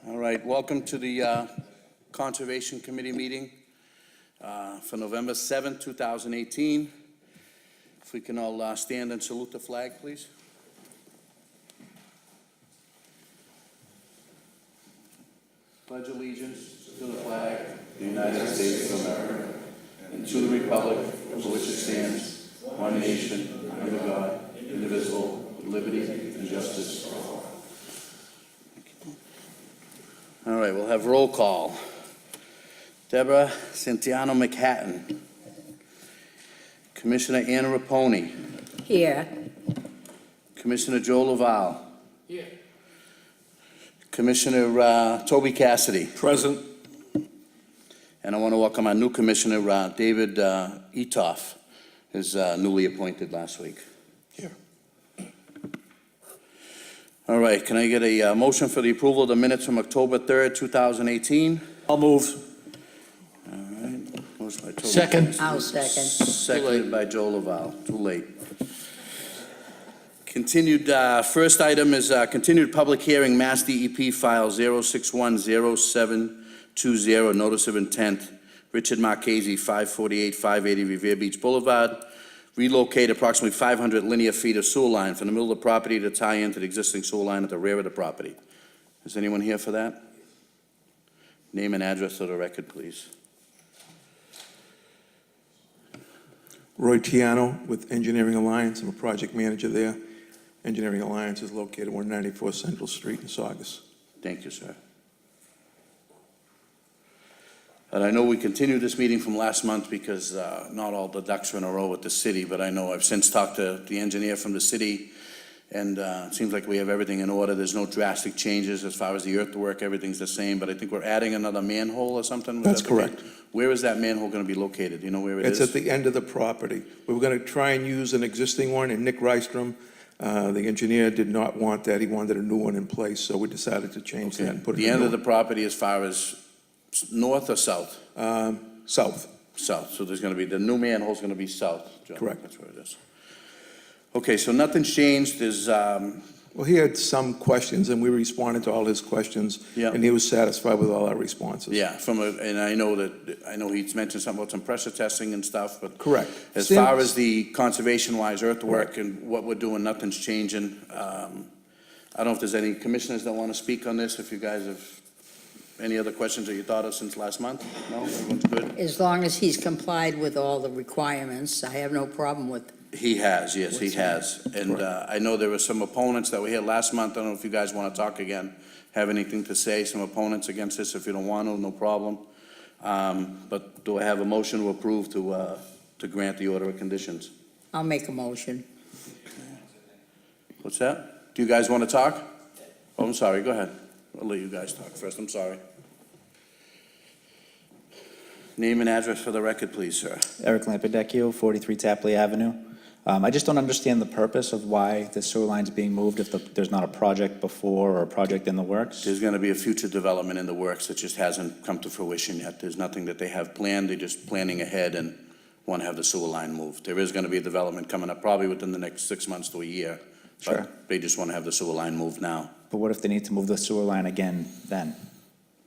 All right, welcome to the Conservation Committee meeting for November 7th, 2018. If we can all stand and salute the flag, please. Pledge allegiance to the flag of the United States of America and to the republic for which it stands, one nation, under God, indivisible, with liberty and justice for all. All right, we'll have roll call. Deborah Santiano McHatton. Commissioner Anna Raponi. Here. Commissioner Joe Laval. Here. Commissioner Toby Cassidy. Present. And I want to welcome our new commissioner, David Etoff, who's newly appointed last week. Here. All right, can I get a motion for the approval of the minutes from October 3rd, 2018? I'll move. All right, motion by Toby Second. Cassidy. I'll second. Seconded by Joe Laval. Too late. Continued, first item is continued public hearing, Mass DEP file 0610720, notice of intent, Richard Marchese, 548-580 Revere Beach Boulevard, relocate approximately 500 linear feet of sewer line from the middle of the property to tie into the existing sewer line at the rear of the property. Is anyone here for that? Name and address for the record, please. Roy Tiano with Engineering Alliance. I'm a project manager there. Engineering Alliance is located 194 Central Street in Saugus. Thank you, sir. And I know we continued this meeting from last month because not all the ducks are in a row with the city, but I know I've since talked to the engineer from the city, and it seems like we have everything in order. There's no drastic changes as far as the earthwork. Everything's the same, but I think we're adding another manhole or something. That's correct. Where is that manhole going to be located? Do you know where it is? It's at the end of the property. We were going to try and use an existing one, and Nick Rystrom, the engineer, did not want that. He wanted a new one in place, so we decided to change that and put it in the end of the property as far as north or south? South. South. So there's going to be, the new manhole's going to be south, John. Correct. That's where it is. Okay, so nothing's changed. There's, Well, he had some questions, and we responded to all his questions, Yeah. and he was satisfied with all our responses. yeah, and I know he's mentioned something about some pressure testing and stuff, but Correct. as far as the conservation-wise earthwork and what we're doing, nothing's changing. I don't know if there's any commissioners that want to speak on this, if you guys have any other questions that you thought of since last month? No? Everyone's good? As long as he's complied with all the requirements, I have no problem with. He has, yes, he has. And I know there were some opponents that were here last month. I don't know if you guys want to talk again, have anything to say, some opponents against this. If you don't want to, no problem. But do I have a motion to approve to grant the order of conditions? I'll make a motion. What's that? Do you guys want to talk? Oh, I'm sorry, go ahead. I'll let you guys talk first, I'm sorry. Name and address for the record, please, sir. Eric Lampedecchio, 43 Tapley Avenue. I just don't understand the purpose of why the sewer line's being moved if there's not a project before or a project in the works. There's going to be a future development in the works that just hasn't come to fruition yet. There's nothing that they have planned. They're just planning ahead and want to have the sewer line moved. There is going to be a development coming up probably within the next 6 months to a year. Sure. But they just want to have the sewer line moved now. But what if they need to move the sewer line again then?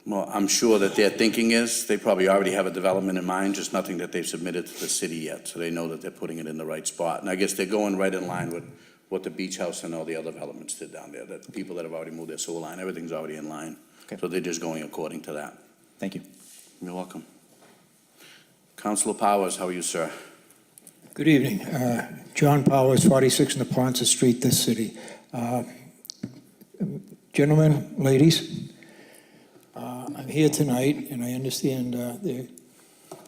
Well, I'm sure that their thinking is they probably already have a development in mind, just nothing that they've submitted to the city yet. So they know that they're putting it in the right spot. And I guess they're going right in line with what the beach house and all the other developments did down there. That people that have already moved their sewer line, everything's already in line. Okay. So they're just going according to that. Thank you. You're welcome. Councilor Powers, how are you, sir? Good evening. John Powers, 46 Neponset Street, this city. Gentlemen, ladies, I'm here tonight, and I understand there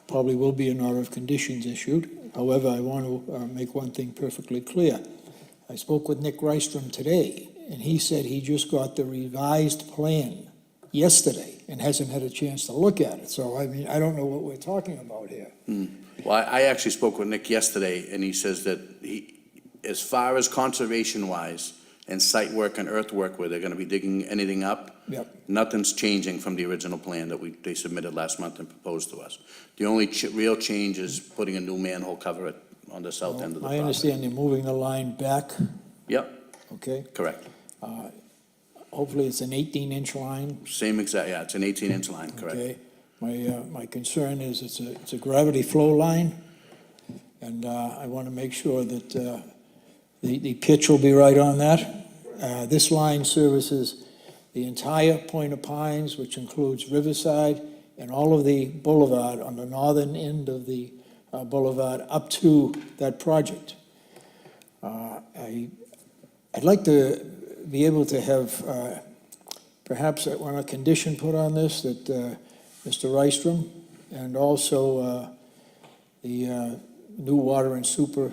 probably will be an order of conditions issued. However, I want to make one thing perfectly clear. I spoke with Nick Rystrom today, and he said he just got the revised plan yesterday and hasn't had a chance to look at it. So, I mean, I don't know what we're talking about here. Well, I actually spoke with Nick yesterday, and he says that as far as conservation-wise and site work and earthwork where they're going to be digging anything up, Yep. nothing's changing from the original plan that they submitted last month and proposed to us. The only real change is putting a new manhole cover on the south end of the property. I understand they're moving the line back, Yep, okay? correct. hopefully it's an 18-inch line. Same exact, yeah, it's an 18-inch line, correct? Okay, my concern is it's a gravity flow line, and I want to make sure that the pitch will be right on that. This line services the entire Point of Pines, which includes Riverside and all of the boulevard on the northern end of the boulevard up to that project. I'd like to be able to have perhaps a condition put on this that Mr. Rystrom and also the new water and super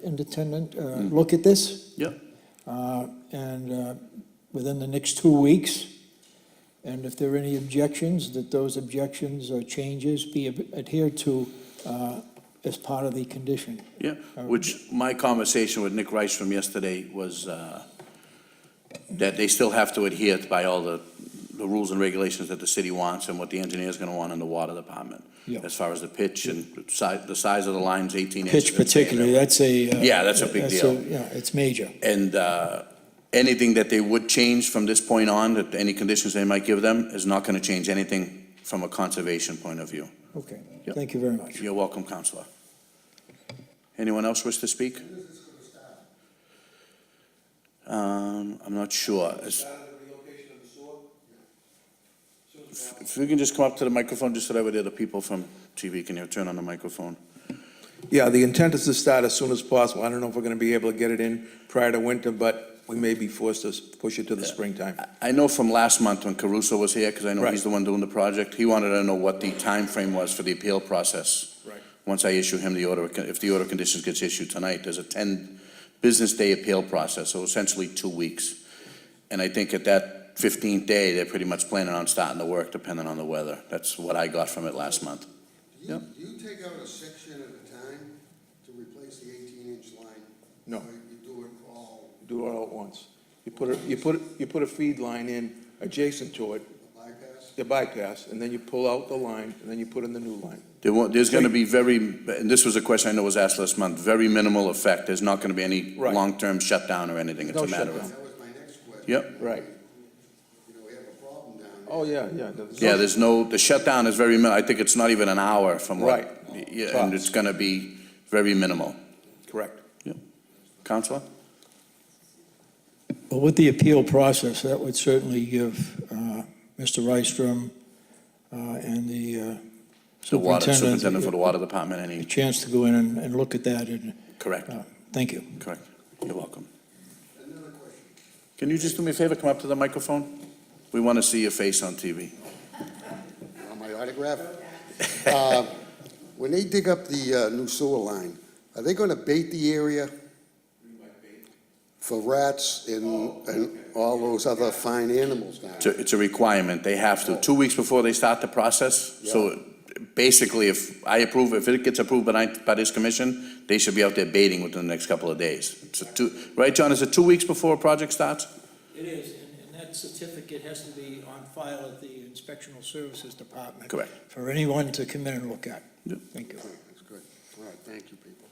intendant look at this. Yep. And within the next 2 weeks, and if there are any objections, that those objections or changes be adhered to as part of the condition. Yeah, which my conversation with Nick Rice from yesterday was that they still have to adhere by all the rules and regulations that the city wants and what the engineer's gonna want in the water department. Yeah. As far as the pitch and the size of the line's 18 inches. Pitch particularly, that's a... Yeah, that's a big deal. Yeah, it's major. And anything that they would change from this point on, that any conditions they might give them, is not gonna change anything from a conservation point of view. Okay, Yep. thank you very much. You're welcome, Counselor. Anyone else wish to speak? I'm not sure. If you can just come up to the microphone, just so that way the other people from TV can turn on the microphone. Yeah, the intent is to start as soon as possible. I don't know if we're going to be able to get it in prior to winter, but we may be forced to push it to the springtime. I know from last month when Caruso was here, because I know Right. he's the one doing the project, he wanted to know what the time frame was for the appeal process. Right. Once I issue him the order, if the order of conditions gets issued tonight, there's a 10-business day appeal process, so essentially 2 weeks. And I think at that 15th day, they're pretty much planning on starting the work, depending on the weather. That's what I got from it last month. Do you take out a section at a time to replace the 18-inch line? No. Or you do it all, Do it all at once. You put a feed line in adjacent to it, bypass? you bypass, and then you pull out the line, and then you put in the new line. There's going to be and this was a question I know was asked last month, very minimal effect. There's not going to be any Right. long-term shutdown or anything. It's No a matter shutdown. of, That was my next question. yep. Right. You know, we have a problem down there. Oh, yeah. Yeah, the shutdown is very I think it's not even an hour from what. Right. Yeah, and it's going to be very minimal. Correct. Counselor? Well, with the appeal process, that would certainly give Mr. Rystrom and the The water superintendent superintendent for the water department, a any, chance to go in and look at that, and correct, thank you. correct. You're welcome. Another question. Can you just do me a favor, come up to the microphone? We want to see your face on TV. You want my autograph? When they dig up the new sewer line, are they gonna bait the area for rats and all those other fine animals down there? It's a requirement, they have to, 2 weeks before they start the process. So basically, if it gets approved by this commission, they should be out there baiting within the next couple of days. Right, John, is it 2 weeks before a project starts? It is, and that certificate has to be on file at the Inspectional Services Department. Correct. For anyone to come in and look at. Yep. Thank you. That's good. All right, thank you, people.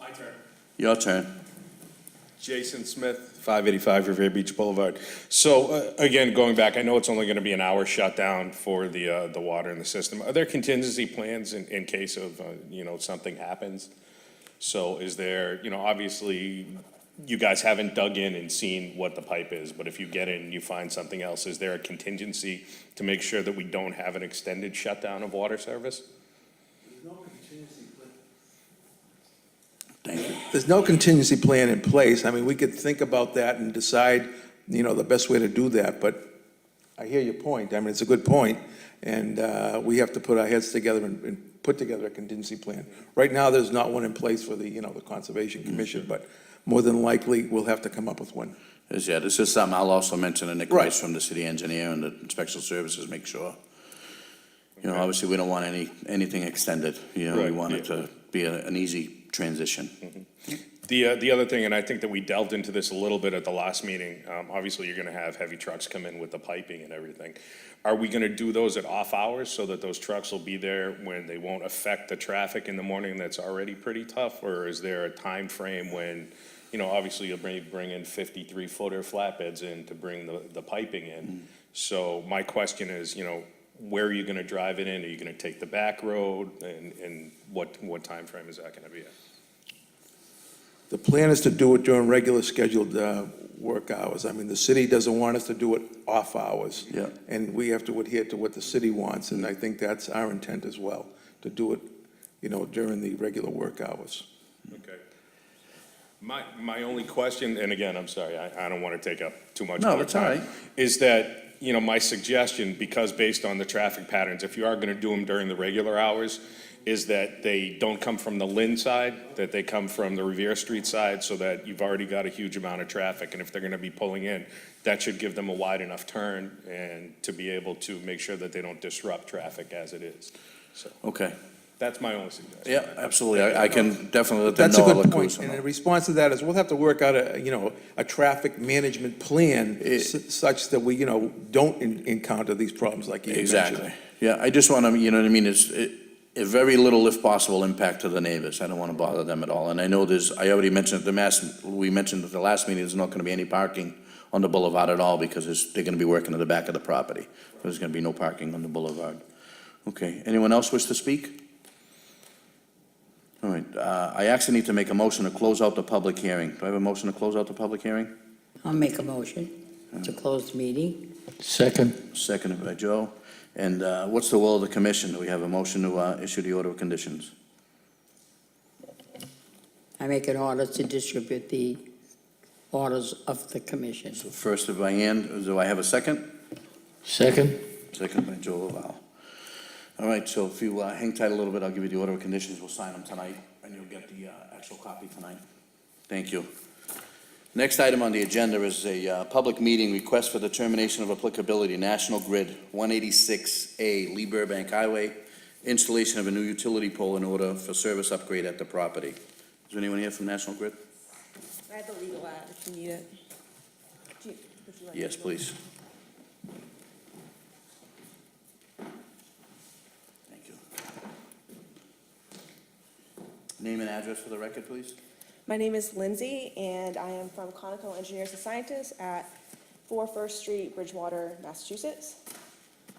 My turn. Your turn. Jason Smith, 585 Revere Beach Boulevard. So again, going back, I know it's only going to be an hour shutdown for the water in the system. Are there contingency plans in case of, something happens? So is there, obviously, you guys haven't dug in and seen what the pipe is, but if you get in and you find something else, is there a contingency to make sure that we don't have an extended shutdown of water service? Thank you. There's no contingency plan in place. I mean, we could think about that and decide, the best way to do that, but I hear your point. I mean, it's a good point, and we have to put our heads together and put together a contingency plan. Right now, there's not one in place for the Conservation Commission, but more than likely, we'll have to come up with one. This is something I'll also mention to Nick Right. Rice from the city engineer and the Inspectional Services, make sure. Obviously, we don't want anything extended. We Right, want it to be an easy transition. The other thing, and I think that we delved into this a little bit at the last meeting, obviously you're gonna have heavy trucks come in with the piping and everything. Are we gonna do those at off hours so that those trucks will be there when they won't affect the traffic in the morning that's already pretty tough? Or is there a time frame when, obviously you'll bring in 53-footer flatbeds in to bring the piping in. So my question is, where are you gonna drive it in? Are you gonna take the back road? And what time frame is that gonna be at? The plan is to do it during regular scheduled work hours. I mean, the city doesn't want us to do it off hours. Yeah. And we have to adhere to what the city wants, and I think that's our intent as well, to do it, during the regular work hours. Okay. My only question, and again, I'm sorry, I don't want to take up too much No, more that's all time. right. Is that, my suggestion, because based on the traffic patterns, if you are going to do them during the regular hours, is that they don't come from the Lynn side, that they come from the Revere Street side, so that you've already got a huge amount of traffic, and if they're going to be pulling in, that should give them a wide enough turn and to be able to make sure that they don't disrupt traffic as it is. So Okay. that's my only suggestion. Yeah, absolutely. I can definitely let them That's a know. I'll good let point, Caruso and know. in response to that is, we'll have to work out a traffic management plan such that we, don't encounter these problems like you mentioned. Exactly. Yeah, I just want to, you know what I mean, it's a very little, if possible, impact to the neighbors. I don't want to bother them at all. And I know I already mentioned we mentioned at the last meeting, there's not going to be any parking on the boulevard at all because they're going to be working at the back of the property. There's going to be no parking on the boulevard. Okay, anyone else wish to speak? All right, I actually need to make a motion to close out the public hearing. Do I have a motion to close out the public hearing? I'll make a motion to close the meeting. Second. Seconded by Joe. And what's the will of the commission? Do we have a motion to issue the order of conditions? I make an order to distribute the orders of the commission. So first by Ann, do I have a second? Second. Second by Joe Laval. All right, so if you hang tight a little bit, I'll give you the order of conditions. We'll sign them tonight, and you'll get the actual copy tonight. Thank you. Next item on the agenda is a public meeting request for the termination of applicability, National Grid, 186A, Lee Burbank Highway, installation of a new utility pole in order for service upgrade at the property. Is there anyone here from National Grid? I have the legal ad if you need it. Would you like Yes, it? please. Thank you. Name and address for the record, please. My name is Lindsay, and I am from Conoco Engineers and Scientists at 4 First Street, Bridgewater, Massachusetts.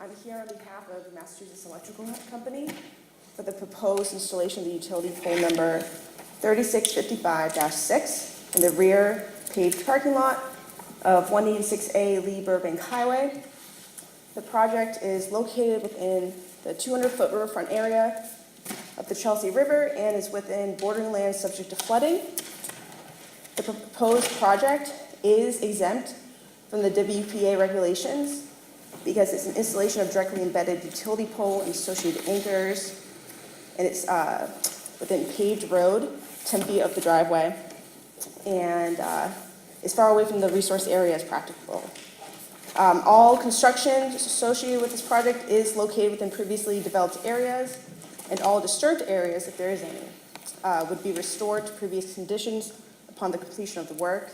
I'm here on behalf of the Massachusetts Electrical Company for the proposed installation of the utility pole number 3655-6 in the rear paved parking lot of 186A Lee Burbank Highway. The project is located within the 200-foot riverfront area of the Chelsea River and is within bordering land subject to flooding. The proposed project is exempt from the WPA regulations because it's an installation of directly embedded utility pole and associated anchors, and it's within paved road, 10 feet of the driveway, and as far away from the resource area as practicable. All construction associated with this project is located within previously developed areas, and all disturbed areas, if there is any, would be restored to previous conditions upon the completion of the work.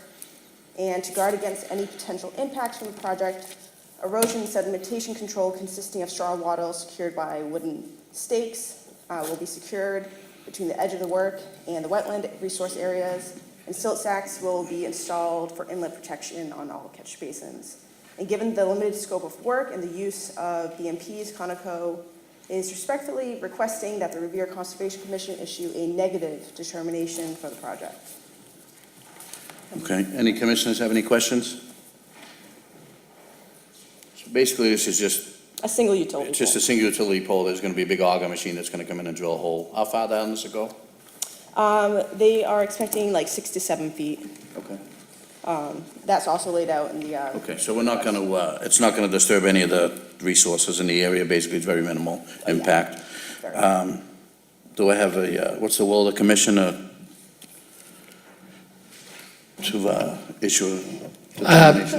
And to guard against any potential impacts from the project, erosion and sedimentation control consisting of straw wattles secured by wooden stakes will be secured between the edge of the work and the wetland resource areas, and silt sacks will be installed for inlet protection on all catch basins. And given the limited scope of work and the use of BMPs, Conoco is respectfully requesting that the Revere Conservation Commission issue a negative determination for the project. Okay, any commissioners have any questions? So basically, this is just, A single utility it's just a pole. single utility pole. There's going to be a big auger machine that's going to come in and drill a hole. How far down does it go? They are expecting like 6 to 7 feet. Okay. That's also laid out in the, Okay, so we're not going to, it's not going to disturb any of the resources in the area. Basically, it's very minimal impact. very- Do I have what's the will of the commission to issue a determination?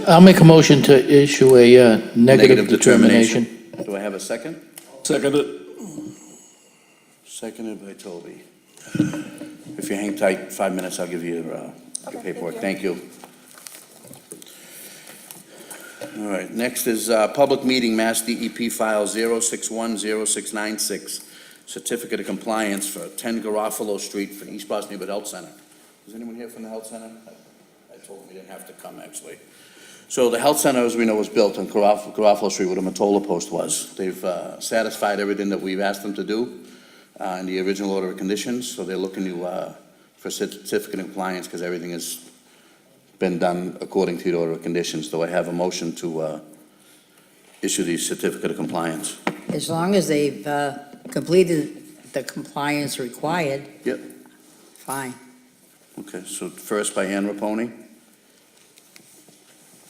I'll make a motion to issue a negative determination. Do I have a second? Seconded. Seconded by Toby. If you hang tight 5 minutes, I'll give you your thank paperwork. you. Thank you. All right, next is public meeting, Mass DEP file 0610696, certificate of compliance for 10 Garofalo Street for East Boston Neighborhood Health Center. Is anyone here from the health center? I told them he didn't have to come, actually. So the health center, as we know, was built on Garofalo Street where the Mottola post was. They've satisfied everything that we've asked them to do in the original order of conditions, so they're looking to, for certificate of compliance, because everything has been done according to the order of conditions. Do I have a motion to issue the certificate of compliance? As long as they've completed the compliance required, Yep. fine. Okay, so first by Ann Raponi.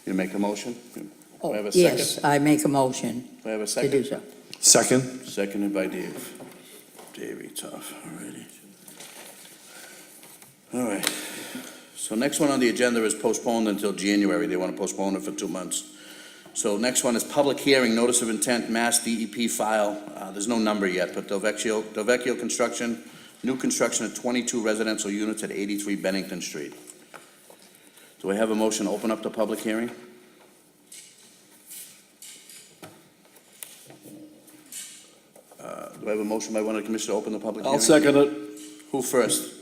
You make a motion? Do I have a second? Yes, I make a motion Do I have a to second? do so. Second? Seconded by Dave. Dave Etoff, all righty. All right. So next one on the agenda is postponed until January. They want to postpone it for 2 months. So next one is public hearing, notice of intent, Mass DEP file. There's no number yet, but Del Vecchio Construction, new construction of 22 residential units at 83 Bennington Street. Do I have a motion to open up the public hearing? Do I have a motion by one of the commissioners to open the public hearing? I'll second it. Who first?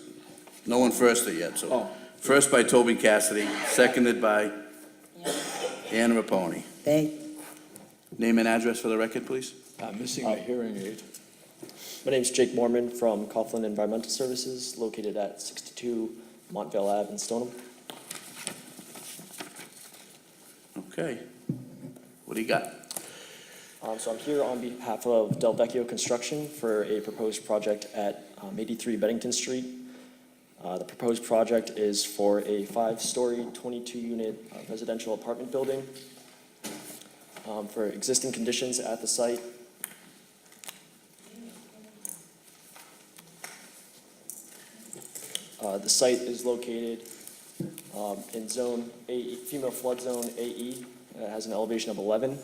No one first yet, so. First by Toby Cassidy, seconded by Ann Raponi. They, Name and address for the record, please. I'm missing a hearing aid. My name's Jake Mormon from Coughlin Environmental Services, located at 62 Montvale Ave in Stoneham. Okay. What do you got? So I'm here on behalf of Del Vecchio Construction for a proposed project at 83 Bennington Street. The proposed project is for a 5-story, 22-unit residential apartment building. For existing conditions at the site, the site is located in Zone AE, Female Flood Zone AE. It has an elevation of 11.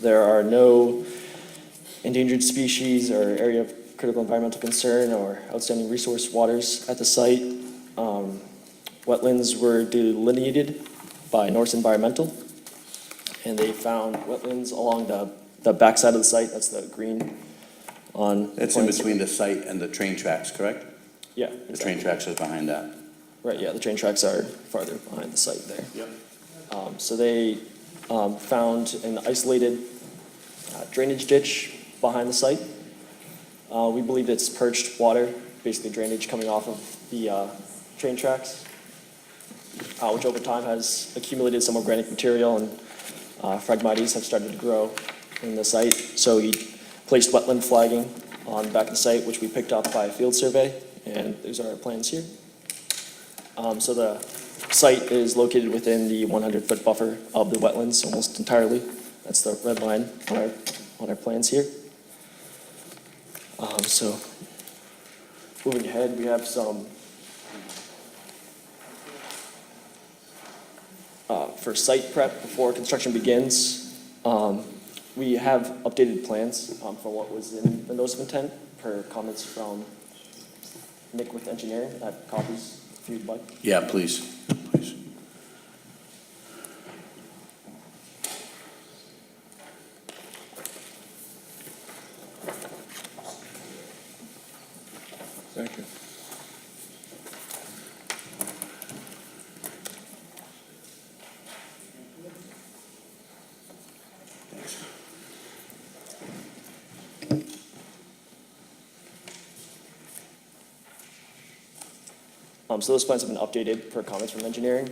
There are no endangered species or area of critical environmental concern or outstanding resource waters at the site. Wetlands were delineated by Norse Environmental, and they found wetlands along the backside of the site. That's the green on. That's in between the site and the train tracks, correct? Yeah. The train tracks is behind that. Right, yeah, the train tracks are farther behind the site there. Yep. So they found an isolated drainage ditch behind the site. We believe it's perched water, basically drainage coming off of the train tracks, which over time has accumulated some organic material, and phragmites have started to grow in the site. So he placed wetland flagging on the back of the site, which we picked up by a field survey, and these are our plans here. So the site is located within the 100-foot buffer of the wetlands almost entirely. That's the red line on our plans here. So moving ahead, we have some for site prep before construction begins. We have updated plans for what was in the notice of intent per comments from Nick with engineering. I have copies if you'd like. Yeah, please, please. Thank you. So those plans have been updated per comments from engineering.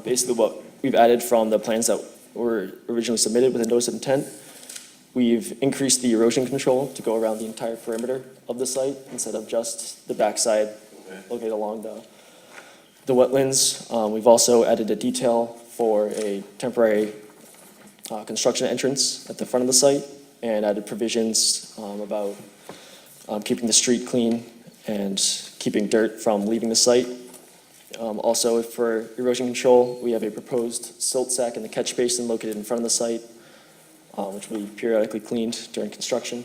Basically what we've added from the plans that were originally submitted with a notice of intent, we've increased the erosion control to go around the entire perimeter of the site instead of just the backside located along the wetlands. We've also added a detail for a temporary construction entrance at the front of the site and added provisions about keeping the street clean and keeping dirt from leaving the site. Also, for erosion control, we have a proposed silt sack in the catch basin located in front of the site, which will be periodically cleaned during construction.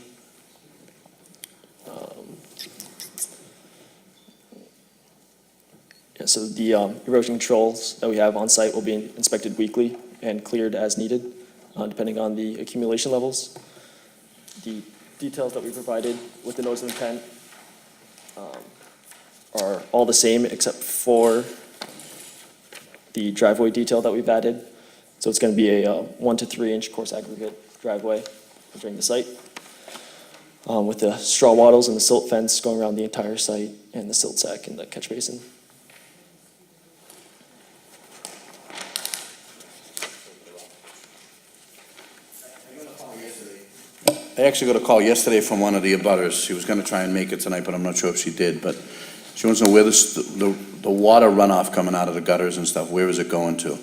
So the erosion controls that we have on site will be inspected weekly and cleared as needed, depending on the accumulation levels. The details that we provided with the notice of intent are all the same except for the driveway detail that we've added. So it's going to be a 1 to 3 inch coarse aggregate driveway entering the site, with the straw wattles and the silt fence going around the entire site and the silt sack in the catch basin. I actually got a call yesterday from one of the abutters. She was gonna try and make it tonight, but I'm not sure if she did, but she wants to know where the water runoff coming out of the gutters and stuff, where is it going to?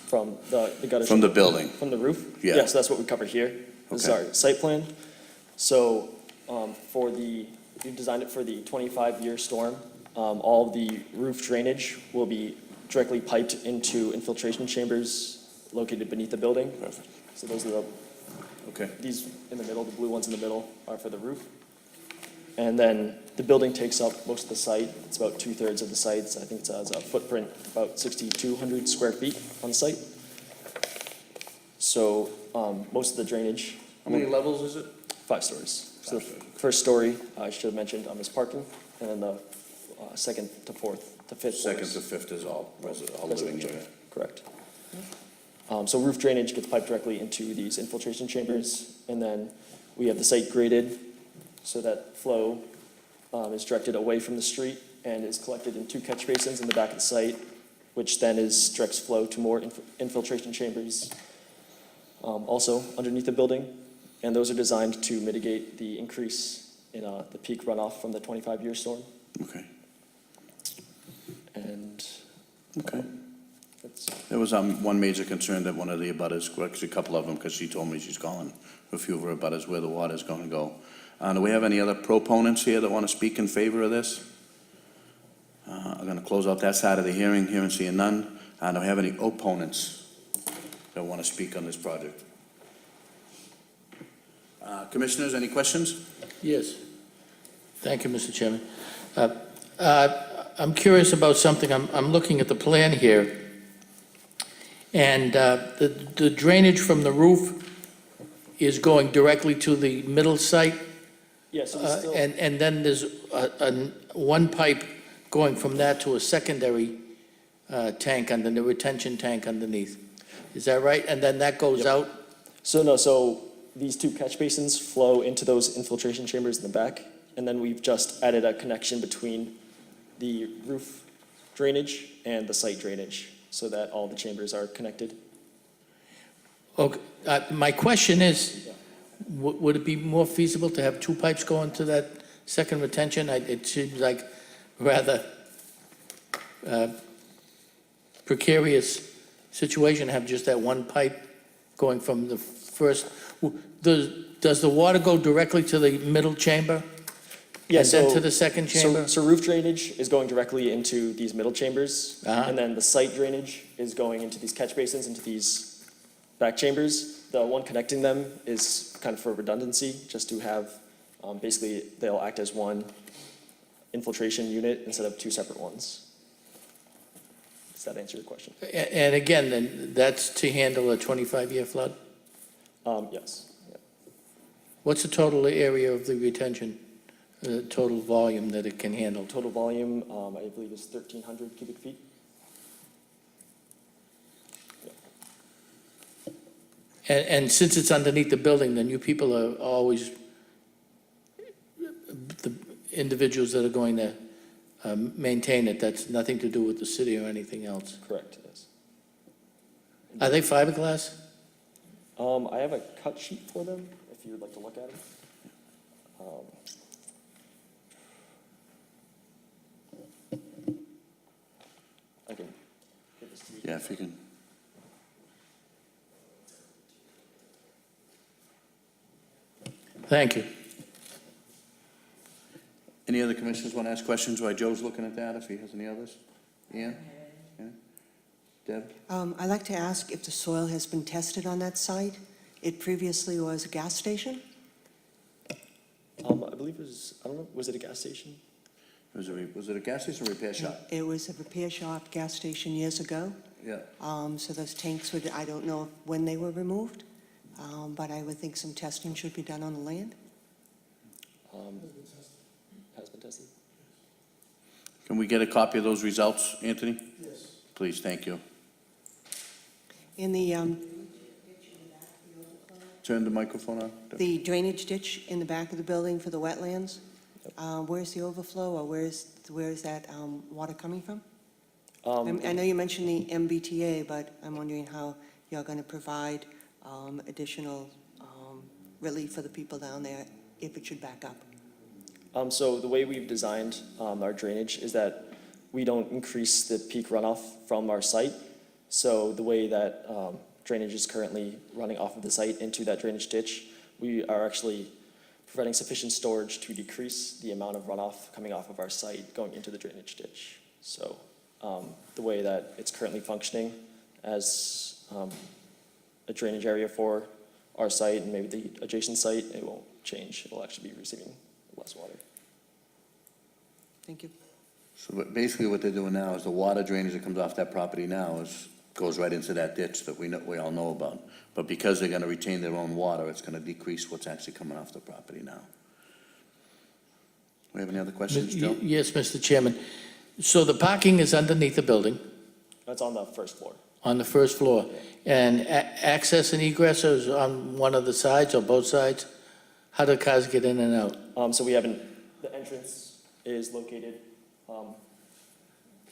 From the gutter. From the building? From the roof? Yeah. Yes, that's what we cover here. This is Okay. our site plan. So, we've designed it for the 25-year storm. All the roof drainage will be directly piped into infiltration chambers located beneath the building. Perfect. So those are Okay. these in the middle, the blue ones in the middle are for the roof. And then the building takes up most of the site. It's about 2/3 of the site. I think it has a footprint about 6,200 square feet on the site. So, most of the drainage. How many levels is it? 5 stories. So the 5 stories. first story, I should have mentioned, is parking, and then the second to fourth to fifth Second floors. to fifth is all living Residential, area. correct. So roof drainage gets piped directly into these infiltration chambers, and then we have the site graded so that flow is directed away from the street and is collected in 2 catch basins in the back of the site, which then directs flow to more infiltration chambers also underneath the building. And those are designed to mitigate the increase in the peak runoff from the 25-year storm. Okay, And okay. that's, There was one major concern that one of the abutters, well, actually a couple of them, because she told me she's calling a few of her abutters where the water's going to go. Do we have any other proponents here that want to speak in favor of this? I'm going to close out that side of the hearing, seeing none. Do we have any opponents that want to speak on this project? Commissioners, any questions? Yes. Thank you, Mr. Chairman. I'm curious about something. I'm looking at the plan here, and the drainage from the roof is going directly to the middle site, yeah, so we still. and then there's one pipe going from that to a secondary tank under the retention tank underneath. Is that right? And then that goes out? So these 2 catch basins flow into those infiltration chambers in the back, and then we've just added a connection between the roof drainage and the site drainage, so that all the chambers are connected. Okay, my question is, would it be more feasible to have 2 pipes going to that second retention? It seems like rather precarious situation to have just that one pipe going from the first. Does the water go directly to the middle chamber? Yeah, And then to the second chamber? So roof drainage is going directly into these middle chambers, Uh-huh. and then the site drainage is going into these catch basins, into these back chambers. The one connecting them is kind of for redundancy, just to have, basically, they'll act as one infiltration unit instead of 2 separate ones. Does that answer your question? And again, then, that's to handle a 25-year flood? Yes. Yeah. What's the total area of the retention, total volume that it can handle? Total volume, I believe, is 1,300 cubic feet. And since it's underneath the building, then you people are always the individuals that are going to maintain it. That's nothing to do with the city or anything else. Correct, yes. Are they fiberglass? I have a cut sheet for them, if you would like to look at it. I can give this to you. Yeah, if you can. Thank you. Any other commissioners want to ask questions while Joe's looking at that, if he has any others? Ian? Yeah? Deb? I'd like to ask if the soil has been tested on that site. It previously was a gas station. I believe it was, I don't know, was it a gas station? Was it a gas station or repair shop? It was a repair shop, gas station years ago. Yeah. So those tanks would, I don't know when they were removed, but I would think some testing should be done on the land. Has been tested. Can we get a copy of those results, Anthony? Yes. Please, thank you. In the, Turn the microphone on. the drainage ditch in the back of the building for the wetlands, where's the overflow, or where's that water coming from? I know you mentioned the MBTA, but I'm wondering how you're going to provide additional relief for the people down there if it should back up. So the way we've designed our drainage is that we don't increase the peak runoff from our site. So the way that drainage is currently running off of the site into that drainage ditch, we are actually providing sufficient storage to decrease the amount of runoff coming off of our site going into the drainage ditch. So the way that it's currently functioning as a drainage area for our site and maybe the adjacent site, it won't change. It'll actually be receiving less water. Thank you. So basically what they're doing now is the water drainage that comes off that property now goes right into that ditch that we all know about. But because they're gonna retain their own water, it's gonna decrease what's actually coming off the property now. We have any other questions, Joe? Yes, Mr. Chairman. So the parking is underneath the building, That's on the first floor. on the first floor, and access and egress is on one of the sides or both sides? How do cars get in and out? So the entrance is located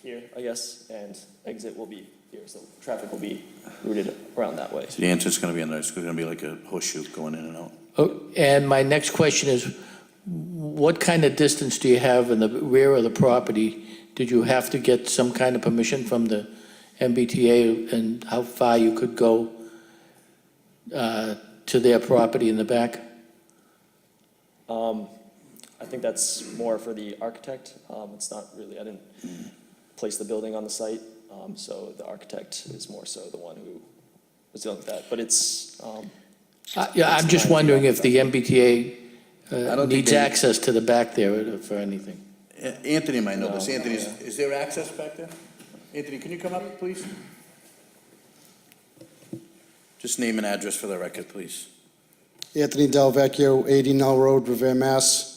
here, I guess, and exit will be here, so traffic will be routed around that way. So the entrance is gonna be on there, it's gonna be like a horseshoe going in and out. Oh, and my next question is, what kind of distance do you have in the rear of the property? Did you have to get some kind of permission from the MBTA, and how far you could go to their property in the back? I think that's more for the architect. It's not really, I didn't place the building on the site, so the architect is more so the one who was dealing with that. But it's, Yeah, I'm just wondering if the MBTA I don't think needs they- access to the back there for anything. Anthony might know this. Anthony, is there access back there? Anthony, can you come up, please? Just name and address for the record, please. Anthony Delvecchio, 80 Null Road, Revere, Mass.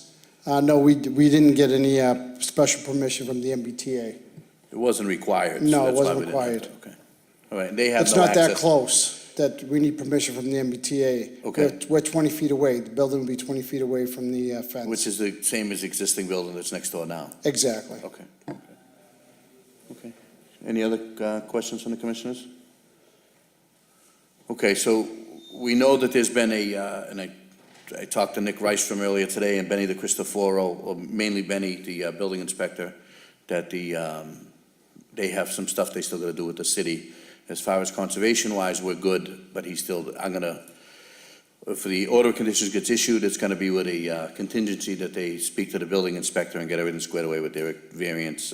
No, we didn't get any special permission from the MBTA. It wasn't required. so No, it that's why wasn't we didn't have required. to. Okay. All right, they have It's no not that access. close that we need permission from the MBTA. Okay. We're 20 feet away. The building will be 20 feet away from the fence. Which is the same as the existing building that's next door now. Exactly. Okay. Okay. Any other questions from the commissioners? Okay, so we know that there's been and I talked to Nick Rice from earlier today and Benny the Cristoforo, or mainly Benny, the building inspector, that they have some stuff they still gotta do with the city. As far as conservation-wise, we're good, but if the order of conditions gets issued, it's gonna be with a contingency that they speak to the building inspector and get everything squared away with their variance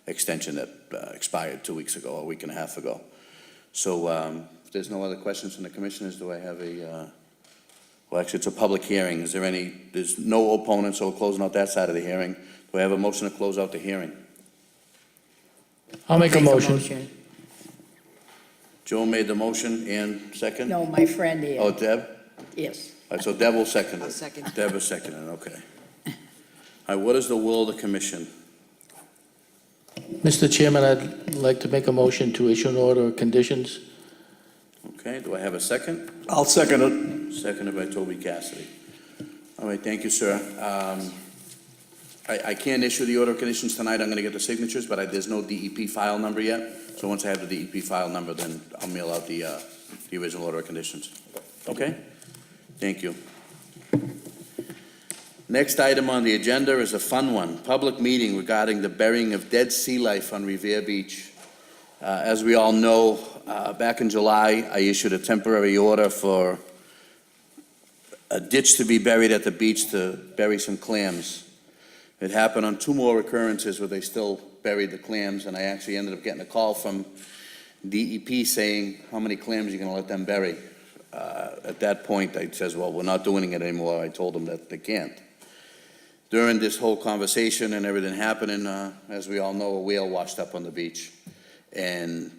extension that expired 2 weeks ago, a week and a half ago. So if there's no other questions from the commissioners, do I have well, actually, it's a public hearing. There's no opponents, so we're closing out that side of the hearing. Do I have a motion to close out the hearing? I'll make a motion. Joe made the motion, and second? No, my friend here. Oh, Deb? Yes. All right, so Deb will second it. I'll second. Deb will second it, okay. All right, what is the will of the commission? Mr. Chairman, I'd like to make a motion to issue an order of conditions. Okay, do I have a second? I'll second it. Seconded by Toby Cassidy. All right, thank you, sir. I can't issue the order of conditions tonight. I'm gonna get the signatures, but there's no DEP file number yet. So once I have the DEP file number, then I'll mail out the original order of conditions. Okay? Thank you. Next item on the agenda is a fun one. Public meeting regarding the burying of dead sea life on Revere Beach. As we all know, back in July, I issued a temporary order for a ditch to be buried at the beach to bury some clams. It happened on 2 more occurrences where they still buried the clams, and I actually ended up getting a call from DEP saying, how many clams are you gonna let them bury? At that point, I says, well, we're not doing it anymore. I told them that they can't. During this whole conversation and everything happening, as we all know, a whale washed up on the beach. And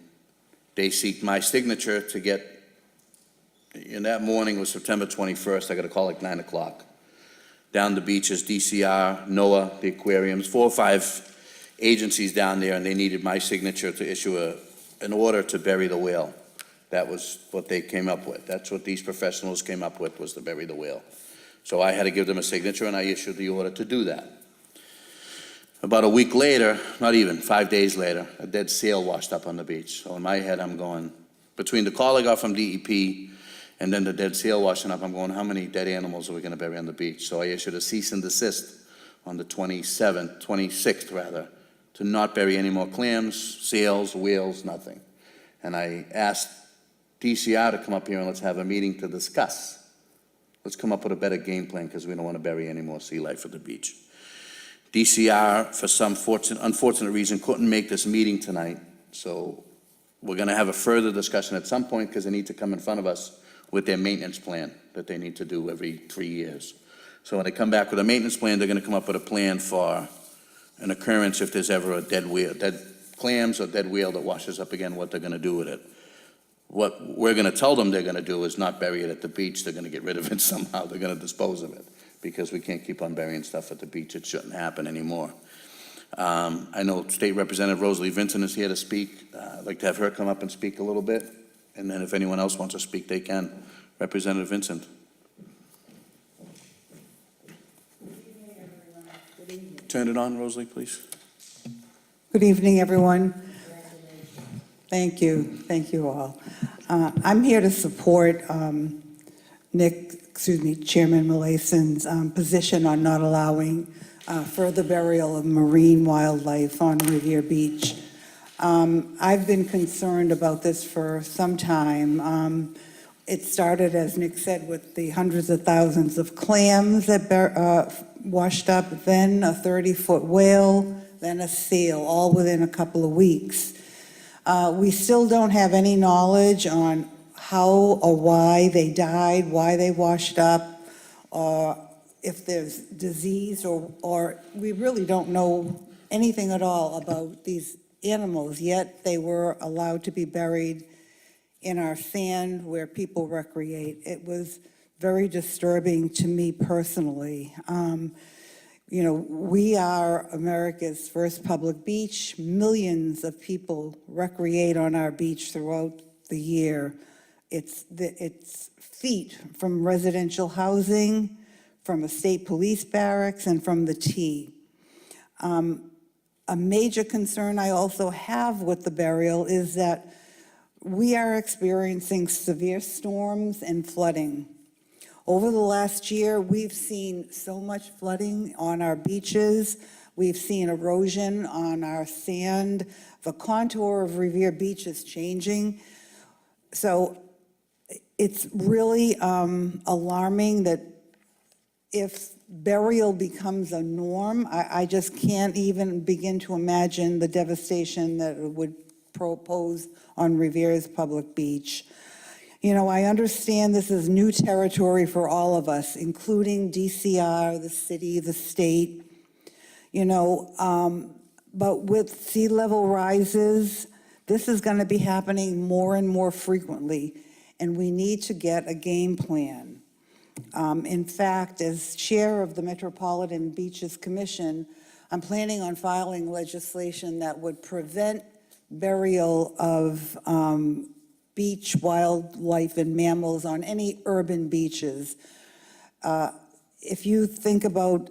they seeked my signature to get, and that morning was September 21st, I got a call like 9 o'clock. Down the beach is DCR, NOAA, the aquariums, 4 or 5 agencies down there, and they needed my signature to issue an order to bury the whale. That was what they came up with. That's what these professionals came up with, was to bury the whale. So I had to give them a signature, and I issued the order to do that. About a week later, not even, 5 days later, a dead seal washed up on the beach. So in my head, I'm going, between the call I got from DEP and then the dead seal washing up, I'm going, how many dead animals are we gonna bury on the beach? So I issued a cease and desist on the 26th rather, to not bury any more clams, seals, whales, nothing. And I asked DCR to come up here and let's have a meeting to discuss. Let's come up with a better game plan, because we don't want to bury any more sea life at the beach. DCR, for some unfortunate reason, couldn't make this meeting tonight, so we're gonna have a further discussion at some point, because they need to come in front of us with their maintenance plan that they need to do every 3 years. So when they come back with a maintenance plan, they're gonna come up with a plan for an occurrence if there's ever a dead whale, dead clams or dead whale that washes up again, what they're gonna do with it. What we're gonna tell them they're gonna do is not bury it at the beach. They're gonna get rid of it somehow. They're gonna dispose of it, because we can't keep on burying stuff at the beach. It shouldn't happen anymore. I know State Representative Rosalie Vincent is here to speak. I'd like to have her come up and speak a little bit, and then if anyone else wants to speak, they can. Representative Vincent. Turn it on, Rosalie, please. Good evening, everyone. Thank you all. I'm here to support Chairman Malason's position on not allowing further burial of marine wildlife on Revere Beach. I've been concerned about this for some time. It started, as Nick said, with the hundreds of thousands of clams that washed up, then a 30-foot whale, then a seal, all within a couple of weeks. We still don't have any knowledge on how or why they died, why they washed up, or if there's disease, or we really don't know anything at all about these animals, yet they were allowed to be buried in our sand where people recreate. It was very disturbing to me personally. You know, we are America's first public beach. Millions of people recreate on our beach throughout the year. It's feet from residential housing, from a state police barracks, and from the T. A major concern I also have with the burial is that we are experiencing severe storms and flooding. Over the last year, we've seen so much flooding on our beaches. We've seen erosion on our sand. The contour of Revere Beach is changing. So it's really alarming that if burial becomes a norm, I just can't even begin to imagine the devastation that it would propose on Revere's public beach. You know, I understand this is new territory for all of us, including DCR, the city, the state, you know, but with sea level rises, this is going to be happening more and more frequently, and we need to get a game plan. In fact, as chair of the Metropolitan Beaches Commission, I'm planning on filing legislation that would prevent burial of beach wildlife and mammals on any urban beaches. If you think about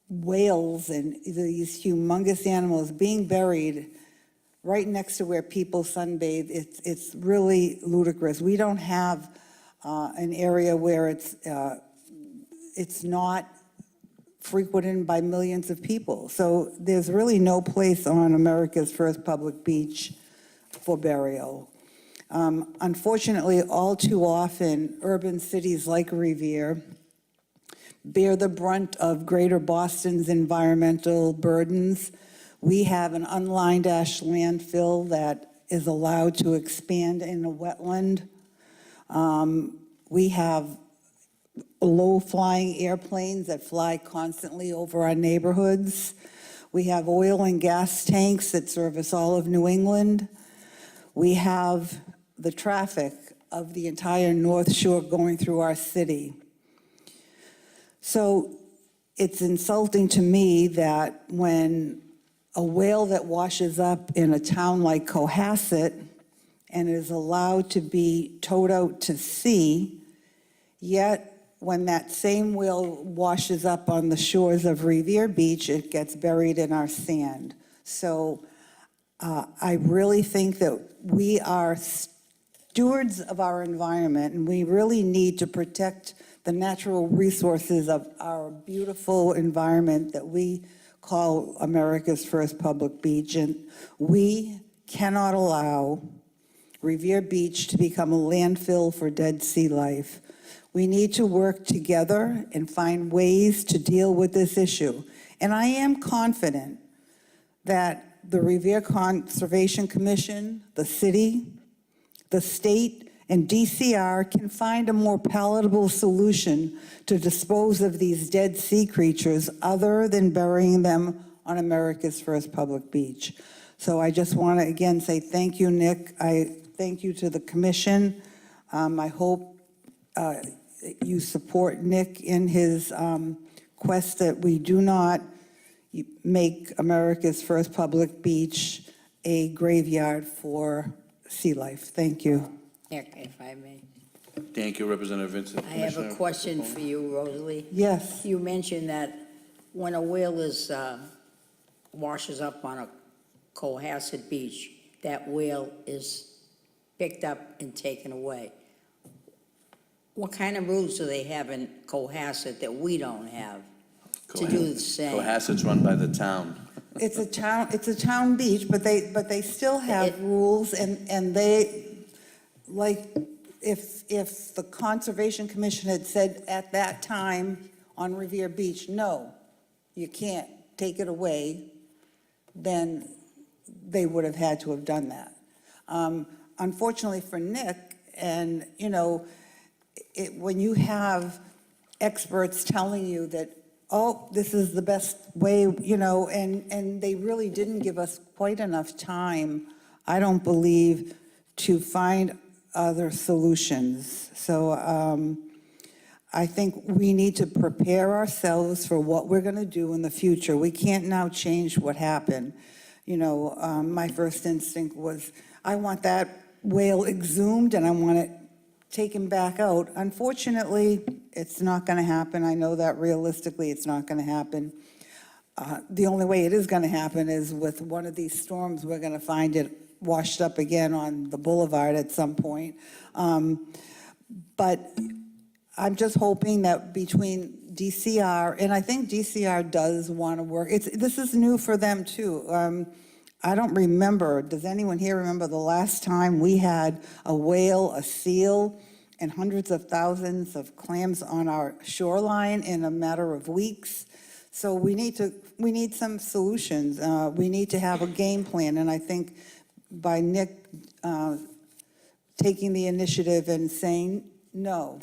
whales and these humongous animals being buried right next to where people sunbathe, it's really ludicrous. We don't have an area where it's not frequented by millions of people. So there's really no place on America's first public beach for burial. Unfortunately, all too often, urban cities like Revere bear the brunt of Greater Boston's environmental burdens. We have an unlined ash landfill that is allowed to expand in a wetland. We have low-flying airplanes that fly constantly over our neighborhoods. We have oil and gas tanks that service all of New England. We have the traffic of the entire North Shore going through our city. So it's insulting to me that when a whale that washes up in a town like Cohasset and is allowed to be towed out to sea, yet when that same whale washes up on the shores of Revere Beach, it gets buried in our sand. So I really think that we are stewards of our environment, and we really need to protect the natural resources of our beautiful environment that we call America's first public beach. And we cannot allow Revere Beach to become a landfill for dead sea life. We need to work together and find ways to deal with this issue. And I am confident that the Revere Conservation Commission, the city, the state, and DCR can find a more palatable solution to dispose of these dead sea creatures other than burying them on America's first public beach. So I just want to again say thank you, Nick. I thank you to the commission. I hope you support Nick in his quest that we do not make America's first public beach a graveyard for sea life. Thank you. Nick, if I may. Thank you, Representative Vincent. I have a Commissioner question Capone? for you, Rosalie. Yes. You mentioned that when a whale is, washes up on a Cohasset beach, that whale is picked up and taken away. What kind of rules do they have in Cohasset that we don't have to do the same? Cohasset's run by the town. It's a town beach, but they still have rules, and they, like, if the Conservation Commission had said at that time on Revere Beach, no, you can't take it away, then they would have had to have done that. Unfortunately for Nick, and, you know, when you have experts telling you that, oh, this is the best way, you know, and they really didn't give us quite enough time, I don't believe, to find other solutions. So I think we need to prepare ourselves for what we're going to do in the future. We can't now change what happened. You know, my first instinct was, I want that whale exhumed and I want it taken back out. Unfortunately, it's not going to happen. I know that realistically it's not going to happen. The only way it is going to happen is with one of these storms, we're going to find it washed up again on the boulevard at some point. But I'm just hoping that between DCR, and I think DCR does want to work, this is new for them too. I don't remember, does anyone here remember the last time we had a whale, a seal, and hundreds of thousands of clams on our shoreline in a matter of weeks? So we need some solutions. We need to have a game plan, and I think by Nick taking the initiative and saying, no,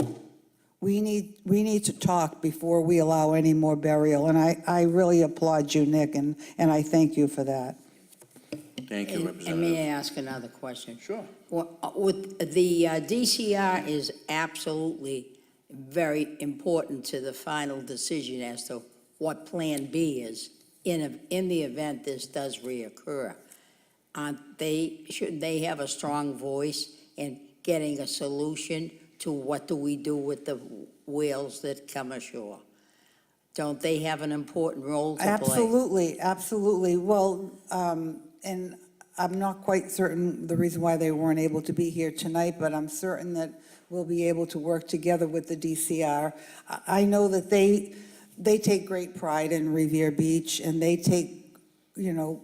we need to talk before we allow any more burial. And I really applaud you, Nick, and I thank you for that. Thank you, And Representative. may I ask another question? Sure. With the DCR is absolutely very important to the final decision as to what Plan B is in the event this does reoccur. Shouldn't they have a strong voice in getting a solution to what do we do with the whales that come ashore? Don't they have an important role to play? Absolutely, absolutely. Well, and I'm not quite certain the reason why they weren't able to be here tonight, but I'm certain that we'll be able to work together with the DCR. I know that they take great pride in Revere Beach, and they take, you know,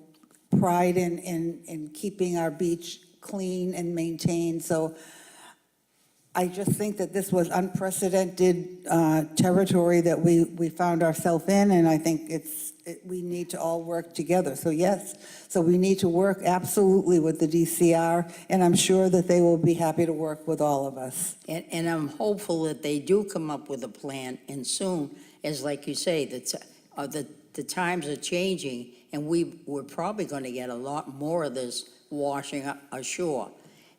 pride in keeping our beach clean and maintained. So I just think that this was unprecedented territory that we found ourselves in, and I think we need to all work together. So yes, so we need to work absolutely with the DCR, and I'm sure that they will be happy to work with all of us. And I'm hopeful that they do come up with a plan, and soon, as like you say, the times are changing, and we're probably going to get a lot more of this washing up ashore.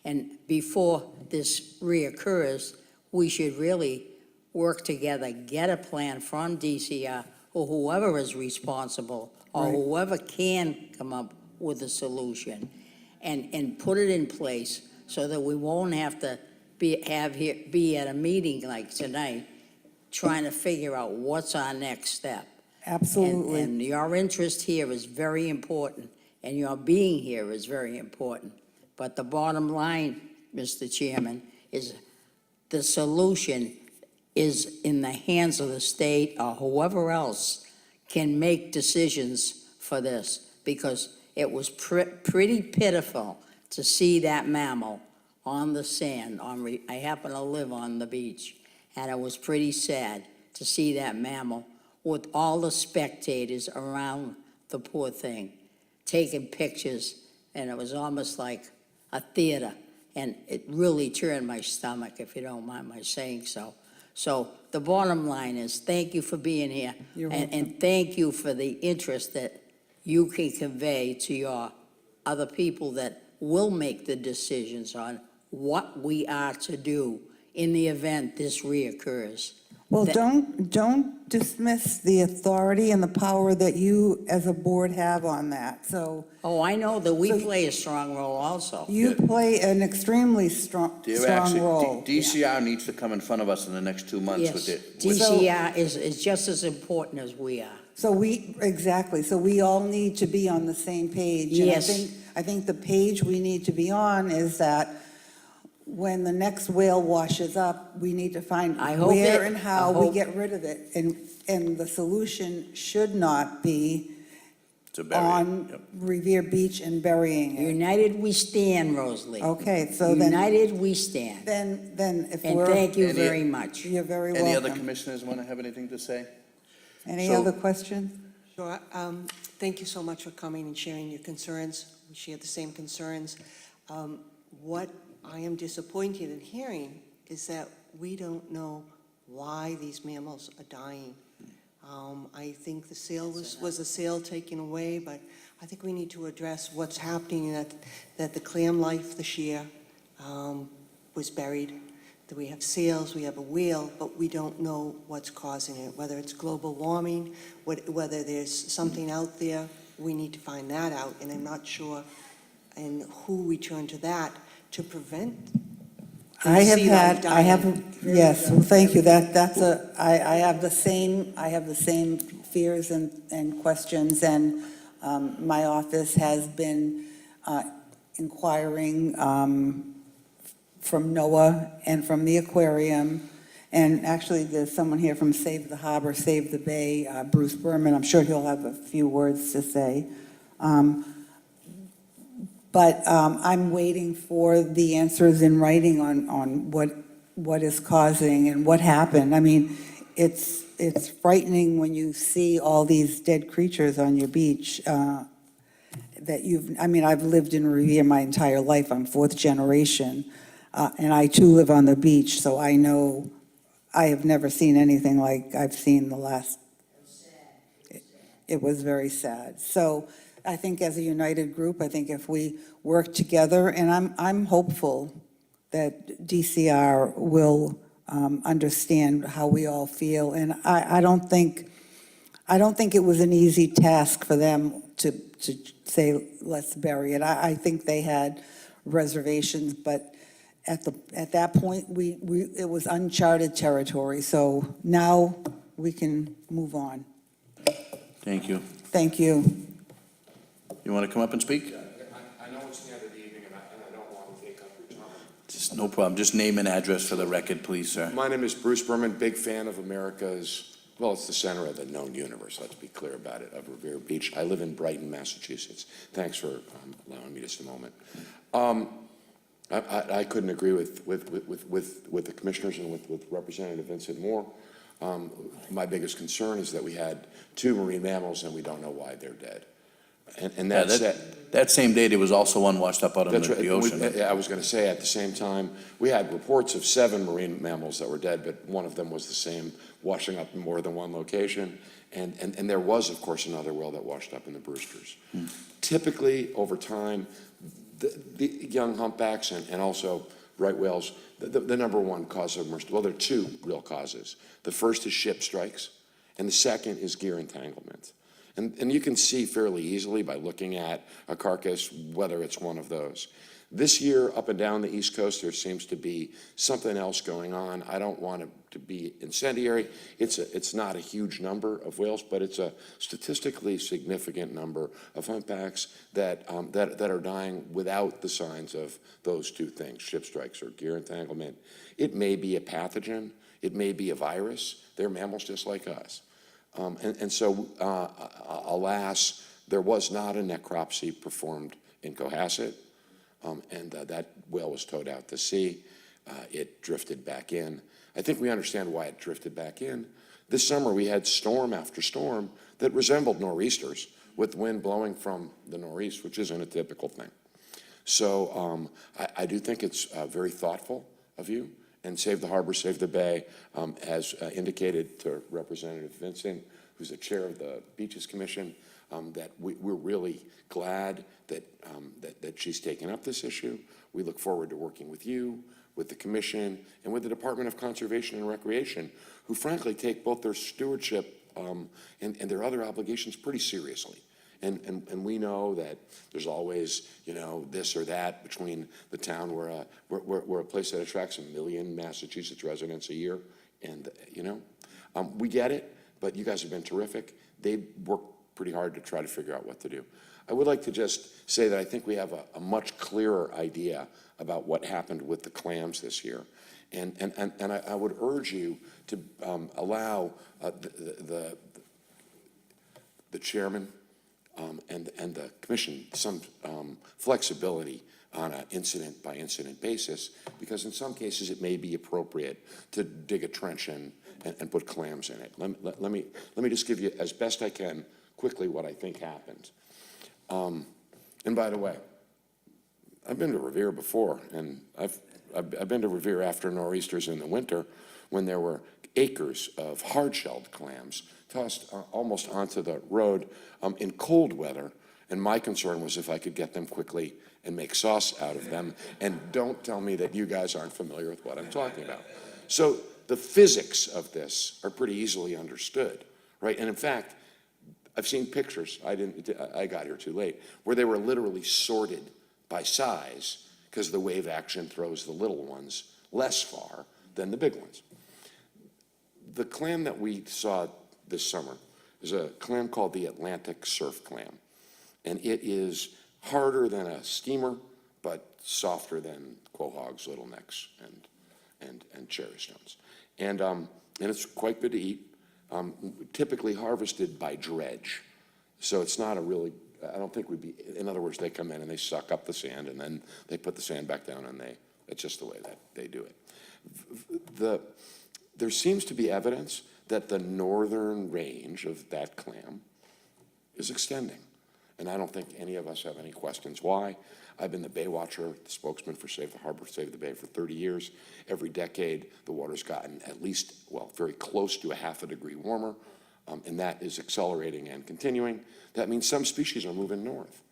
And before this reoccurs, we should really work together, get a plan from DCR or whoever is responsible, or Right. whoever can come up with a solution, and put it in place so that we won't have to be at a meeting like tonight, trying to figure out what's our next step. Absolutely. And your interest here is very important, and your being here is very important. But the bottom line, Mr. Chairman, is the solution is in the hands of the state or whoever else can make decisions for this, because it was pretty pitiful to see that mammal on the sand. I happen to live on the beach, and it was pretty sad to see that mammal with all the spectators around the poor thing, taking pictures, and it was almost like a theater, and it really turned my stomach, if you don't mind my saying so. So the bottom line is, thank you for being here, You're and thank you for the interest that you can convey to your other people that will make the decisions on what we are to do in the event this reoccurs. Well, That- don't dismiss the authority and the power that you as a board have on that. So Oh, I know that we So- play a strong role also. you play an extremely strong role. DCR needs to come in front of us in the next 2 months with Yes, it. DCR is just as important as we are. So exactly, so we all need to be on the same page. And Yes. I think the page we need to be on is that when the next whale washes up, we need to find I hope where it- and I how we hope- get rid of it. And the solution should not be To bury it. on Yep. Revere Beach and burying it. United we stand, Rosalie. Okay, so then, United we stand. then if And we're. thank you Any- very much. You're very Any other welcome. commissioners want to have anything to say? Any So- other questions? Sure. Thank you so much for coming and sharing your concerns. We share the same concerns. What I am disappointed in hearing is that we don't know why these mammals are dying. I think the sale was a sale taken away, but I think we need to address what's happening, that the clam life this year was buried, that we have sales, we have a whale, but we don't know what's causing it, whether it's global warming, whether there's something out there. We need to find that out, and I'm not sure and who we turn to that to prevent. I have sea life had, I have, dying. yes, well, thank you, I have the same fears and questions, and my office has been inquiring from NOAA and from the aquarium, and actually, there's someone here from Save the Harbor, Save the Bay, Bruce Berman, I'm sure he'll have a few words to say. But I'm waiting for the answers in writing on what is causing and what happened. I mean, it's frightening when you see all these dead creatures on your beach I've lived in Revere my entire life. I'm fourth generation. And I too live on the beach, so I know I have never seen anything like I've seen the last. It was very sad. So I think as a united group, I think if we work together, and I'm hopeful that DCR will understand how we all feel. And I don't think it was an easy task for them to say, let's bury it. I think they had reservations, but at that point, it was uncharted territory. So now we can move on. Thank you. Thank you. You want to come up and speak? I know it's the end of the evening, and I don't want to take up your time. Just no problem. Just name and address for the record, please, sir. My name is Bruce Berman, big fan of America's, well, it's the center of the known universe, let's be clear about it, of Revere Beach. I live in Brighton, Massachusetts. Thanks for allowing me just a moment. I couldn't agree with the commissioners and with Representative Vincent Moore. My biggest concern is that we had 2 marine mammals and we don't know why they're dead. And Yeah, that's it. that same day, there was also one washed up out in That's the right. ocean. I was going to say, at the same time, we had reports of 7 marine mammals that were dead, but one of them was the same, washing up in more than one location. And there was, of course, another whale that washed up in the Brewsters. Typically, over time, the young humpbacks and also right whales, the number one cause of well, there are 2 real causes. The first is ship strikes, and the second is gear entanglement. And you can see fairly easily by looking at a carcass whether it's one of those. This year, up and down the East Coast, there seems to be something else going on. I don't want it to be incendiary. It's not a huge number of whales, but it's a statistically significant number of humpbacks that are dying without the signs of those two things, ship strikes or gear entanglement. It may be a pathogen. It may be a virus. They're mammals just like us. So, alas, there was not a necropsy performed in Cohasset. That whale was towed out to sea. It drifted back in. I think we understand why it drifted back in. This summer, we had storm after storm that resembled nor'easters with wind blowing from the northeast, which isn't a typical thing. So I do think it's very thoughtful of you, and Save the Harbor, Save the Bay, as indicated to Representative Vincent, who's the chair of the Beaches Commission, that we're really glad that she's taken up this issue. We look forward to working with you, with the commission, and with the Department of Conservation and Recreation, who frankly take both their stewardship and their other obligations pretty seriously. And we know that there's always, this or that between the town. We're a place that attracts 1 million Massachusetts residents a year, and we get it. But you guys have been terrific. They work pretty hard to try to figure out what to do. I would like to just say that I think we have a much clearer idea about what happened with the clams this year. And I would urge you to allow the chairman and the commission some flexibility on an incident-by-incident basis, because in some cases it may be appropriate to dig a trench in and put clams in it. Let me just give you, as best I can, quickly what I think happened. And by the way, I've been to Revere before, and I've been to Revere after nor'easters in the winter when there were acres of hard-shelled clams tossed almost onto the road in cold weather, and my concern was if I could get them quickly and make sauce out of them. And don't tell me that you guys aren't familiar with what I'm talking about. So the physics of this are pretty easily understood, right? And in fact, I've seen pictures, I got here too late, where they were literally sorted by size because the wave action throws the little ones less far than the big ones. The clam that we saw this summer is a clam called the Atlantic surf clam. And it is harder than a steamer, but softer than quahogs, little necks, and cherry stones. And it's quite good to eat. Typically harvested by dredge. So it's not a really, I don't think we'd be, in other words, they come in and they suck up the sand and then they put the sand back down and it's just the way that they do it. There seems to be evidence that the northern range of that clam is extending. And I don't think any of us have any questions why. I've been the Bay Watcher, the spokesman for Save the Harbor, Save the Bay for 30 years. Every decade, the water's gotten at least, very close to a ½ degree warmer, and that is accelerating and continuing. That means some species are moving north.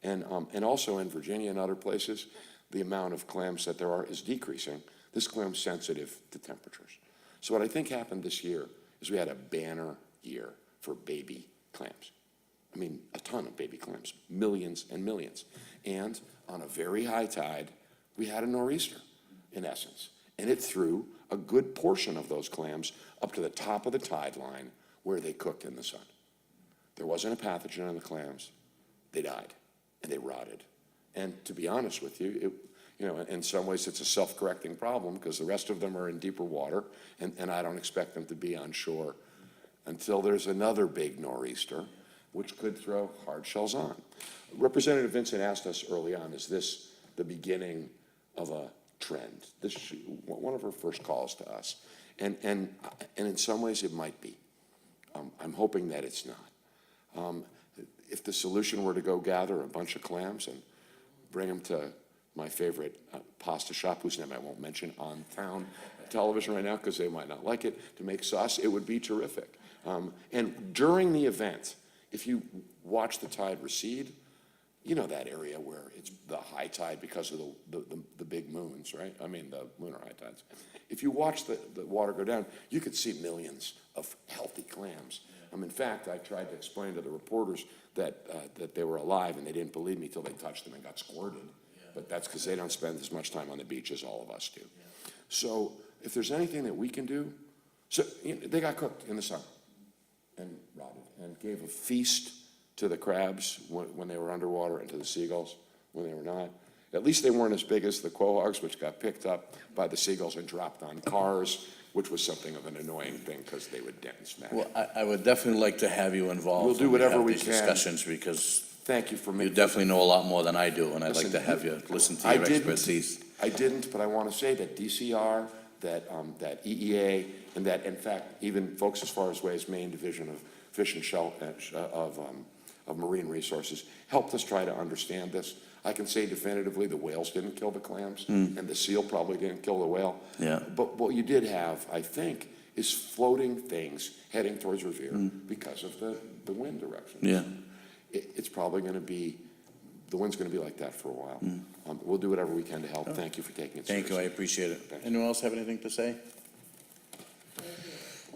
And also in Virginia and other places, the amount of clams that there are is decreasing. This clam's sensitive to temperatures. So what I think happened this year is we had a banner year for baby clams. I mean, a ton of baby clams, millions and millions. And on a very high tide, we had a nor'easter, in essence. And it threw a good portion of those clams up to the top of the tide line where they cooked in the sun. There wasn't a pathogen in the clams. They died, and they rotted. And to be honest with you, in some ways it's a self-correcting problem because the rest of them are in deeper water, and I don't expect them to be on shore until there's another big nor'easter, which could throw hard shells on. Representative Vincent asked us early on, is this the beginning of a trend? This is one of her first calls to us. And in some ways it might be. I'm hoping that it's not. If the solution were to go gather a bunch of clams and bring them to my favorite pasta shop, whose name I won't mention on town television right now because they might not like it, to make sauce, it would be terrific. And during the event, if you watch the tide recede, you know that area where it's the high tide because of the big moons, right? I mean, the lunar high tides. If you watch the water go down, you could see millions of healthy clams. In fact, I tried to explain to the reporters that they were alive, and they didn't believe me till they touched them and got squirted. But that's because they don't spend as much time on the beach as all of us do. So if there's anything that we can do, so they got cooked in the summer and rotted, and gave a feast to the crabs when they were underwater and to the seagulls when they were not. At least they weren't as big as the quahogs, which got picked up by the seagulls and dropped on cars, which was something of an annoying thing because they would dent and smash. Well, I would definitely like to have you involved. We'll do when whatever have we these can. Discussions, because Thank you for you making. definitely know a lot more than I do, and I'd like Listen, to have you listen to I your didn't. expertise. I didn't, but I want to say that DCR, that EEA, and that, in fact, even folks as far away as Maine Division of Fish and of Marine Resources helped us try to understand this. I can say definitively the whales didn't kill the clams, and the seal probably didn't kill the whale. Yeah. But what you did have, I think, is floating things heading towards Revere because of the wind direction. Yeah. It's probably going to be, the wind's going to be like that for a while. We'll do whatever we can to help. Thank you for taking it seriously. Thank you, I appreciate it. Thank you. Anyone else have anything to say?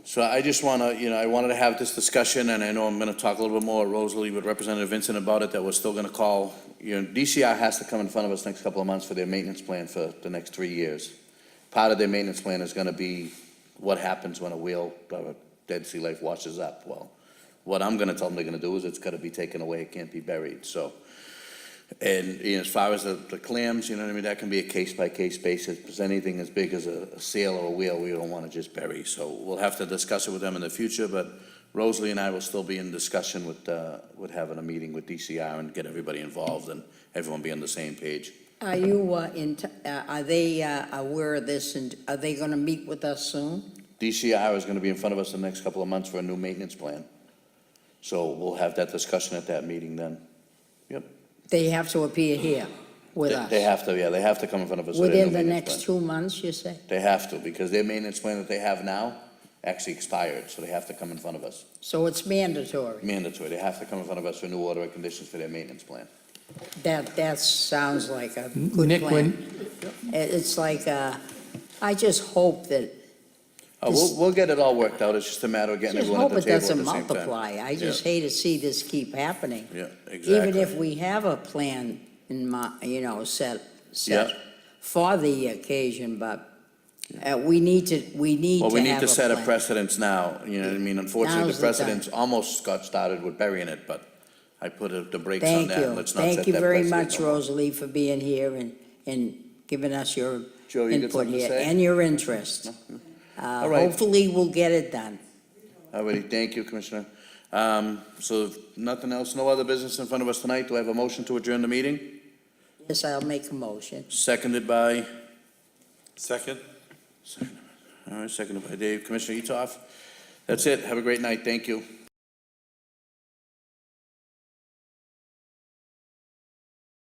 So I just want to, I wanted to have this discussion, and I know I'm going to talk a little bit more, Rosalie, with Representative Vincent about it, that we're still going to call, DCR has to come in front of us next couple of months for their maintenance plan for the next 3 years. Part of their maintenance plan is going to be what happens when a whale, dead sea life washes up. Well, what I'm going to tell them they're going to do is it's got to be taken away, it can't be buried, so. And as far as the clams, you know what I mean, that can be a case-by-case basis, because anything as big as a seal or a whale, we don't want to just bury. So we'll have to discuss it with them in the future, but Rosalie and I will still be in discussion with having a meeting with DCR and get everybody involved and everyone be on the same page. Are you, are they aware of this, and are they gonna meet with us soon? DCR is going to be in front of us the next couple of months for a new maintenance plan. So we'll have that discussion at that meeting then. Yep. They have to appear here with us? They have to, yeah, they have to come in front of us with a new Within the maintenance next plan. 2 months, you say? They have to, because their maintenance plan that they have now actually expired, so they have to come in front of us. So it's mandatory? Mandatory, they have to come in front of us for new order and conditions for their maintenance plan. That sounds like a good Nick, plan. It's like, I just hope that, We'll get it all worked out, it's just a matter of getting just everyone hope at the it table at doesn't the same time. multiply. I just hate to see this keep happening. Yeah, Even exactly. if we have a plan in set Yeah. for the occasion, but we need to Well, we have need to set a plan. precedence now, you know what I mean? Unfortunately, Now's the the precedence almost got started with burying it, but I put the brakes on Thank that. you. Let's not set Thank you that very precedent much, no more. Rosalie, for being here and giving us your Joe, you got input something to here say? and your interest. All right. Hopefully, we'll get it done. All righty, thank you, Commissioner. So if nothing else, no other business in front of us tonight, do I have a motion to adjourn the meeting? Yes, I'll make a motion. Seconded by? Second? All right, seconded by Dave. Commissioner Etoff? That's it, have a great night, thank you.